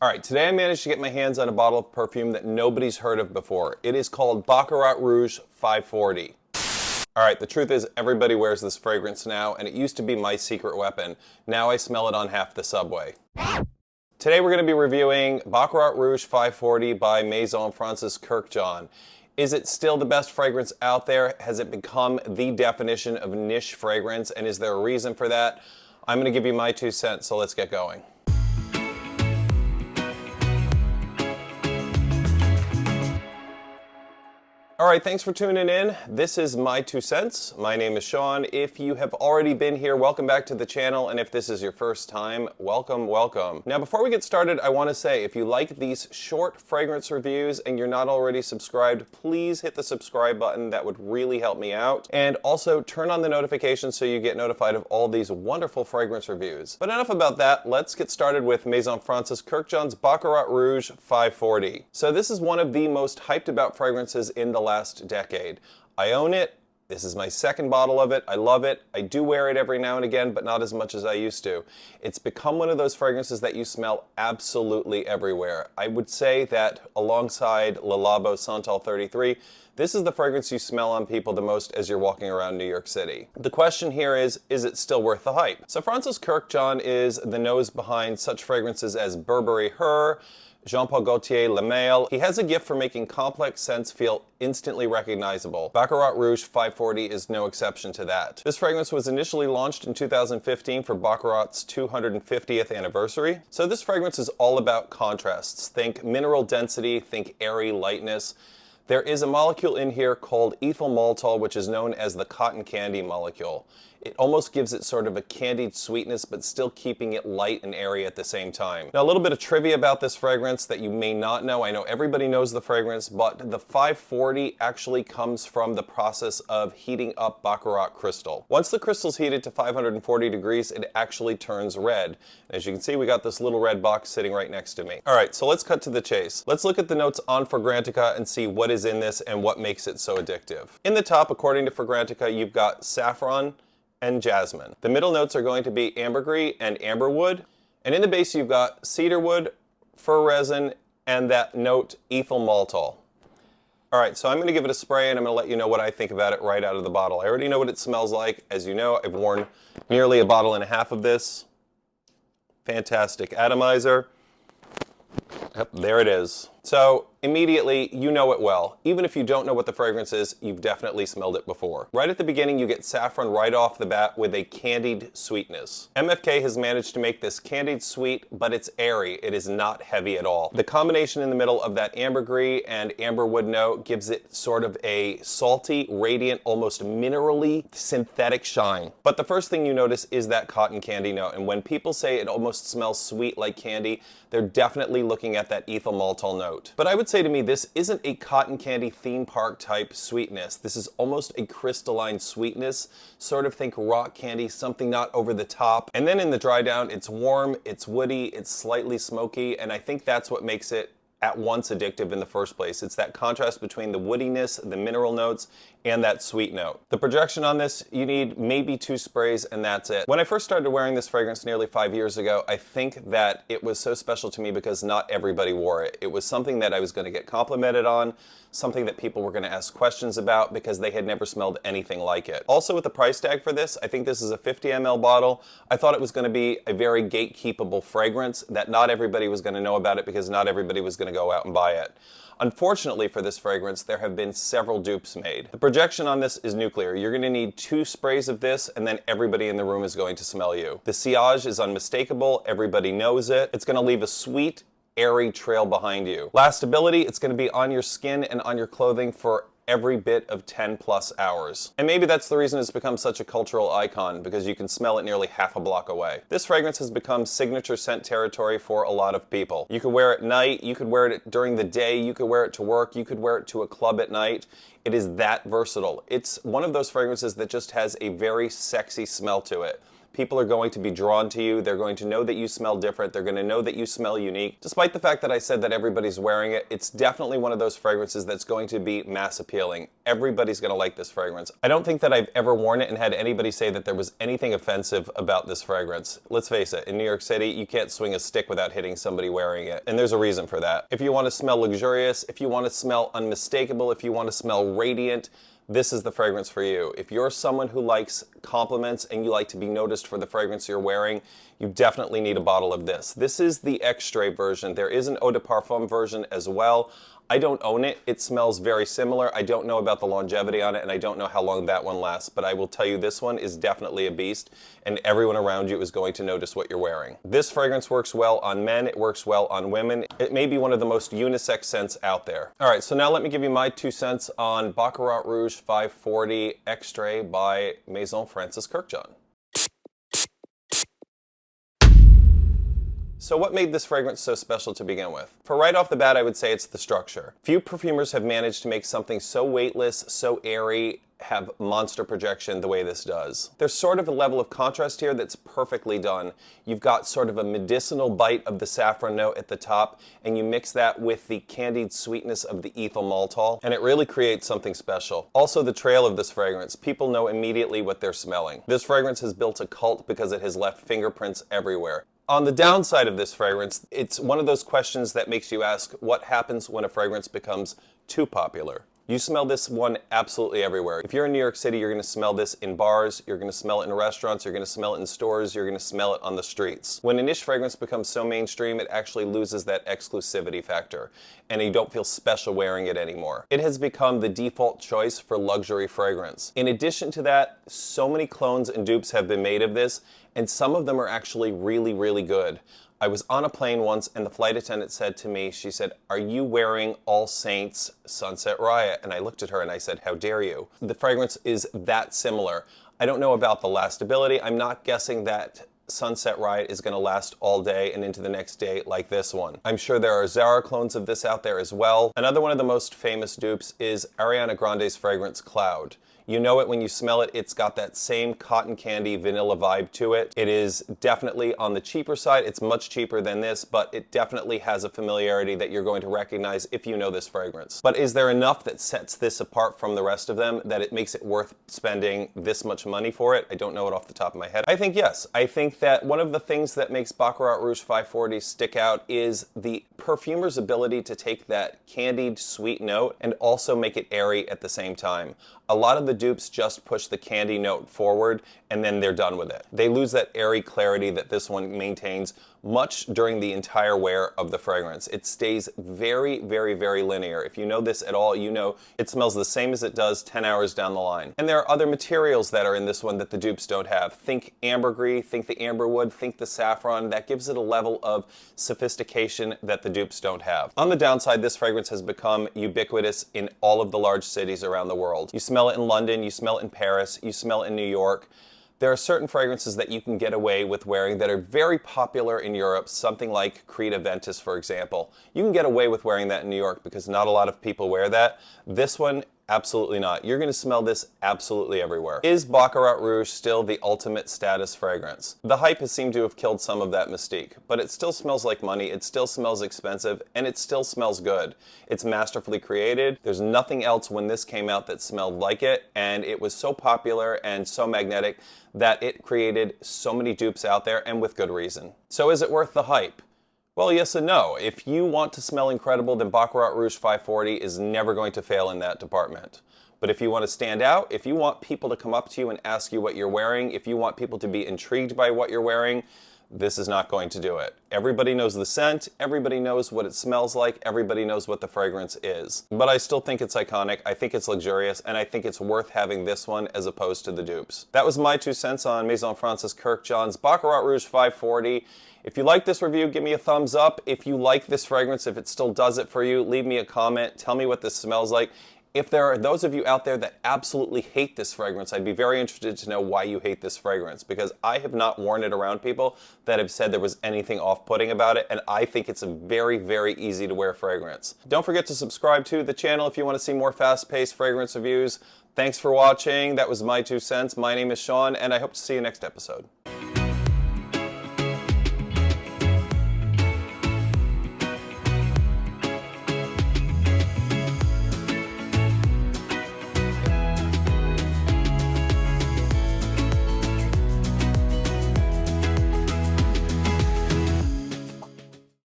Alright, today I managed to get my hands on a bottle of perfume that nobody's heard of before. It is called Baccarat Rouge 540. Alright, the truth is everybody wears this fragrance now, and it used to be my secret weapon. Now I smell it on half the subway. Today we're going to be reviewing Baccarat Rouge 540 by Maison France's Kurkdjian. Is it still the best fragrance out there? Has it become the definition of niche fragrance, and is there a reason for that? I'm going to give you my 2 cents, so let's get going. Alright, thanks for tuning in. This is my 2 cents. My name is Sean. If you have already been here, welcome back to the channel, and if this is your first time, welcome, welcome. Now before we get started, I want to say if you like these short fragrance reviews and you're not already subscribed, please hit the subscribe button. That would really help me out. And also turn on the notifications so you get notified of all these wonderful fragrance reviews. But enough about that, let's get started with Maison France's Kurkdjian's Baccarat Rouge 540. So this is one of the most hyped about fragrances in the last decade. I own it. This is my second bottle of it. I love it. I do wear it every now and again, but not as much as I used to. It's become one of those fragrances that you smell absolutely everywhere. I would say that alongside Le Labo Santal 33, this is the fragrance you smell on people the most as you're walking around New York City. The question here is it still worth the hype? So France's Kurkdjian is the nose behind such fragrances as Burberry Her, Jean-Paul Gaultier Le Male. He has a gift for making complex scents feel instantly recognizable. Baccarat Rouge 540 is no exception to that. This fragrance was initially launched in 2015 for Baccarat's 250th anniversary. So this fragrance is all about contrasts. Think mineral density, think airy lightness. There is a molecule in here called ethyl maltol, which is known as the cotton candy molecule. It almost gives it sort of a candied sweetness, but still keeping it light and airy at the same time. Now, a little bit of trivia about this fragrance that you may not know. I know everybody knows the fragrance, but the 540 actually comes from the process of heating up Baccarat crystal. Once the crystal's heated to 540 degrees, it actually turns red. And as you can see, we got this little red box sitting right next to me. All right, so let's cut to the chase. Let's look at the notes on Fragrantica and see what is in this and what makes it so addictive. In the top, according to Fragrantica, you've got saffron and jasmine. The middle notes are going to be ambergris and amberwood. And in the base, you've got cedarwood, fir resin, and that note ethyl maltol. All right, so I'm going to give it a spray and I'm going to let you know what I think about it right out of the bottle. I already know what it smells like. As you know, I've worn nearly a bottle and a half of this. Fantastic atomizer. Yep, there it is. So immediately, you know it well. Even if you don't know what the fragrance is, you've definitely smelled it before. Right at the beginning, you get saffron right off the bat with a candied sweetness. MFK has managed to make this candied sweet, but it's airy. It is not heavy at all. The combination in the middle of that ambergris and amberwood note gives it sort of a salty, radiant, almost minerally synthetic shine. But the first thing you notice is that cotton candy note. And when people say it almost smells sweet like candy, they're definitely looking at that ethyl maltol note. But I would say to me, this isn't a cotton candy theme park type sweetness. This is almost a crystalline sweetness. Sort of think rock candy, something not over the top. And then in the dry down, it's warm, it's woody, it's slightly smoky, and I think that's what makes it at once addictive in the first place. It's that contrast between the woodiness, the mineral notes, and that sweet note. The projection on this, you need maybe 2 sprays and that's it. When I first started wearing this fragrance nearly 5 years ago, I think that it was so special to me because not everybody wore it. It was something that I was going to get complimented on, something that people were going to ask questions about because they had never smelled anything like it. Also with the price tag for this, I think this is a 50 ml bottle. I thought it was going to be a very gatekeepable fragrance, that not everybody was going to know about it because not everybody was going to go out and buy it. Unfortunately for this fragrance, there have been several dupes made. The projection on this is nuclear. You're going to need 2 sprays of this and then everybody in the room is going to smell you. The sillage is unmistakable. Everybody knows it. It's going to leave a sweet, airy trail behind you. Lastability, it's going to be on your skin and on your clothing for every bit of 10 plus hours. And maybe that's the reason it's become such a cultural icon, because you can smell it nearly half a block away. This fragrance has become signature scent territory for a lot of people. You could wear it at night, you could wear it during the day, you could wear it to work, you could wear it to a club at night. It is that versatile. It's one of those fragrances that just has a very sexy smell to it. People are going to be drawn to you. They're going to know that you smell different. They're going to know that you smell unique. Despite the fact that I said that everybody's wearing it, it's definitely one of those fragrances that's going to be mass appealing. Everybody's going to like this fragrance. I don't think that I've ever worn it and had anybody say that there was anything offensive about this fragrance. Let's face it, in New York City, you can't swing a stick without hitting somebody wearing it. And there's a reason for that. If you want to smell luxurious, if you want to smell unmistakable, if you want to smell radiant, this is the fragrance for you. If you're someone who likes compliments and you like to be noticed for the fragrance you're wearing, you definitely need a bottle of this. This is the extrait version. There is an eau de parfum version as well. I don't own it. It smells very similar. I don't know about the longevity on it, and I don't know how long that one lasts, but I will tell you this one is definitely a beast, and everyone around you is going to notice what you're wearing. This fragrance works well on men. It works well on women. It may be one of the most unisex scents out there. All right, so now let me give you my 2 cents on Baccarat Rouge 540 Extrait by Maison Kurkdjian. So what made this fragrance so special to begin with? For right off the bat, I would say it's the structure. Few perfumers have managed to make something so weightless, so airy, have monster projection the way this does. There's sort of a level of contrast here that's perfectly done. You've got sort of a medicinal bite of the saffron note at the top, and you mix that with the candied sweetness of the ethyl maltol, and it really creates something special. Also, the trail of this fragrance. People know immediately what they're smelling. This fragrance has built a cult because it has left fingerprints everywhere. On the downside of this fragrance, it's one of those questions that makes you ask, what happens when a fragrance becomes too popular? You smell this one absolutely everywhere. If you're in New York City, you're going to smell this in bars, you're going to smell it in restaurants, you're going to smell it in stores, you're going to smell it on the streets. When a niche fragrance becomes so mainstream, it actually loses that exclusivity factor, and you don't feel special wearing it anymore. It has become the default choice for luxury fragrance. In addition to that, so many clones and dupes have been made of this, and some of them are actually really, really good. I was on a plane once and the flight attendant said to me, she said, "Are you wearing All Saints Sunset Riot?" And I looked at her and I said, "How dare you?" The fragrance is that similar. I don't know about the lastability. I'm not guessing that Sunset Riot is going to last all day and into the next day like this one. I'm sure there are Zara clones of this out there as well. Another one of the most famous dupes is Ariana Grande's fragrance Cloud. You know it when you smell it. It's got that same cotton candy vanilla vibe to it. It is definitely on the cheaper side. It's much cheaper than this, but it definitely has a familiarity that you're going to recognize if you know this fragrance. But is there enough that sets this apart from the rest of them that it makes it worth spending this much money for it? I don't know it off the top of my head. I think yes. I think that one of the things that makes Baccarat Rouge 540 stick out is the perfumer's ability to take that candied sweet note and also make it airy at the same time. A lot of the dupes just push the candy note forward and then they're done with it. They lose that airy clarity that this one maintains much during the entire wear of the fragrance. It stays very, very, very linear. If you know this at all, you know it smells the same as it does 10 hours down the line. And there are other materials that are in this one that the dupes don't have. Think ambergris, think the amberwood, think the saffron. That gives it a level of sophistication that the dupes don't have. On the downside, this fragrance has become ubiquitous in all of the large cities around the world. You smell it in London, you smell it in Paris, you smell it in New York. There are certain fragrances that you can get away with wearing that are very popular in Europe, something like Creed Aventus, for example. You can get away with wearing that in New York because not a lot of people wear that. This one, absolutely not. You're going to smell this absolutely everywhere. Is Baccarat Rouge still the ultimate status fragrance? The hype has seemed to have killed some of that mystique, but it still smells like money, it still smells expensive, and it still smells good. It's masterfully created. There's nothing else when this came out that smelled like it, and it was so popular and so magnetic that it created so many dupes out there, and with good reason. So is it worth the hype? Well, yes and no. If you want to smell incredible, then Baccarat Rouge 540 is never going to fail in that department. But if you want to stand out, if you want people to come up to you and ask you what you're wearing, if you want people to be intrigued by what you're wearing, this is not going to do it. Everybody knows the scent, everybody knows what it smells like, everybody knows what the fragrance is. But I still think it's iconic, I think it's luxurious, and I think it's worth having this one as opposed to the dupes. That was my 2 cents on Maison Kurkdjian's Baccarat Rouge 540. If you like this review, give me a thumbs up. If you like this fragrance, if it still does it for you, leave me a comment. Tell me what this smells like. If there are those of you out there that absolutely hate this fragrance, I'd be very interested to know why you hate this fragrance, because I have not worn it around people that have said there was anything off-putting about it, and I think it's a very, very easy to wear fragrance. Don't forget to subscribe to the channel if you want to see more fast-paced fragrance reviews. Thanks for watching. That was my 2 cents. My name is Sean, and I hope to see you next episode.